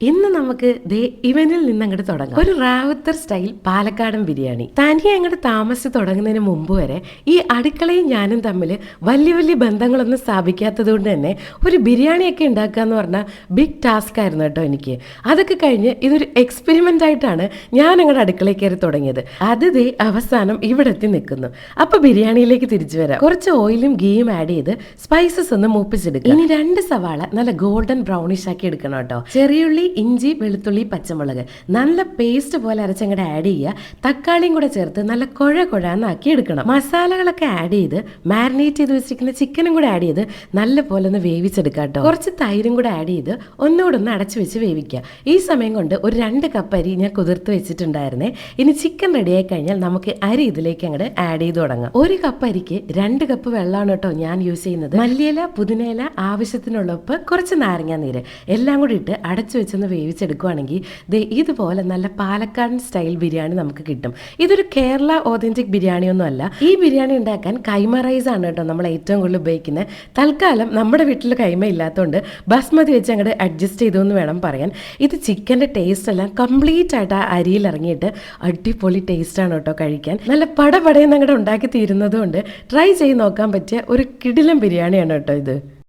ഇന്ന് നമുക്ക് ഇവനിൽ നിന്ന് അങ്ങോട്ട് തുടങ്ങാം. ഒരു റാവുത്തർ സ്റ്റൈൽ പാലക്കാടൻ ബിരിയാണി. തനിയെ അങ്ങോട്ട് താമസിച്ച് തുടങ്ങുന്നതിന് മുമ്പ് വരെ ഈ അടുക്കളയും ഞാനും തമ്മിൽ വലിയ വലിയ ബന്ധങ്ങളൊന്നും സ്ഥാപിക്കാത്തത് കൊണ്ട് തന്നെ ഒരു ബിരിയാണിയൊക്കെ ഉണ്ടാക്കുക എന്ന് പറഞ്ഞാൽ ബിഗ് ടാസ്ക് ആയിരുന്നു കേട്ടോ എനിക്ക്. അതൊക്കെ കഴിഞ്ഞ് ഇതൊരു എക്സ്പെരിമെന്റ് ആയിട്ടാണ് ഞാൻ അങ്ങോട്ട് അടുക്കളയിൽ കയറി തുടങ്ങിയത്. അത് അവസാനം ഇവിടെ എത്തി നിൽക്കുന്നു. അപ്പൊ ബിരിയാണിയിലേക്ക് തിരിച്ചു വരാം. കുറച്ച് ഓയിലും ഗീയും ആഡ് ചെയ്ത് സ്പൈസസ് ഒന്ന് മൂപ്പിച്ചെടുക്കുക. ഇനി 2 സവാള നല്ല ഗോൾഡൻ ബ്രൗണിഷ് ആക്കി എടുക്കണം കേട്ടോ. ചെറിയുള്ളി, ഇഞ്ചി, വെളുത്തുള്ളി, പച്ചമുളക് നല്ല പേസ്റ്റ് പോലെ അരച്ചങ്ങടെ ആഡ് ചെയ്യുക. തക്കാളിയും കൂടെ ചേർത്ത് നല്ല കുഴന്നാക്കി എടുക്കണം. മസാലകളൊക്കെ ആഡ് ചെയ്ത് മാരിനേറ്റ് ചെയ്ത് വെച്ചിരിക്കുന്ന ചിക്കനും കൂടെ ആഡ് ചെയ്ത് നല്ല പോലെ ഒന്ന് വേവിച്ചെടുക്കാം കേട്ടോ. കുറച്ച് തൈരും കൂടെ ആഡ് ചെയ്ത് ഒന്നുകൂടെ ഒന്ന് അടച്ചു വെച്ച് വേവിക്കുക. ഈ സമയം കൊണ്ട് ഒരു 2 കപ്പ് അരി ഞാൻ കുതിർത്ത് വെച്ചിട്ടുണ്ടായിരുന്നേ. ഇനി ചിക്കൻ റെഡിയായി കഴിഞ്ഞാൽ നമുക്ക് അരി ഇതിലേക്ക് അങ്ങോട്ട് ആഡ് ചെയ്ത് തുടങ്ങാം. 1 കപ്പ് അരിക്ക് 2 കപ്പ് വെള്ളമാണ് കേട്ടോ ഞാൻ യൂസ് ചെയ്യുന്നത്. മല്ലിയില, പുതിനയില, ആവശ്യത്തിനുള്ള ഉപ്പ്, കുറച്ച് നാരങ്ങ നീര് എല്ലാം കൂടി ഇട്ട് അടച്ചു വെച്ചൊന്ന് വേവിച്ചെടുക്കുകയാണെങ്കിൽ ഇതുപോലെ നല്ല പാലക്കാടൻ സ്റ്റൈൽ ബിരിയാണി നമുക്ക് കിട്ടും. ഇതൊരു കേരള ഓതന്റിക് ബിരിയാണി ഒന്നും അല്ല. ഈ ബിരിയാണി ഉണ്ടാക്കാൻ കൈമ റൈസ് ആണ് കേട്ടോ നമ്മൾ ഏറ്റവും കൂടുതൽ ഉപയോഗിക്കുന്നത്. തൽക്കാലം നമ്മുടെ വീട്ടിൽ കൈമ ഇല്ലാത്തതുകൊണ്ട് ബസ്മതി വെച്ച് അങ്ങോട്ട് അഡ്ജസ്റ്റ് ചെയ്തു എന്ന് വേണം പറയാൻ. ഇത് ചിക്കൻ്റെ ടേസ്റ്റ് എല്ലാം കംപ്ലീറ്റ് ആയിട്ട് ആ അരിയിൽ ഇറങ്ങിയിട്ട് അടിപൊളി ടേസ്റ്റാണ് കേട്ടോ കഴിക്കാൻ. നല്ല പടപടയെന്ന് അങ്ങോട്ട് ഉണ്ടാക്കി തീരുന്നത് കൊണ്ട് ട്രൈ ചെയ്ത് നോക്കാൻ പറ്റിയ ഒരു കിടിലൻ ബിരിയാണിയാണ് കേട്ടോ ഇത്.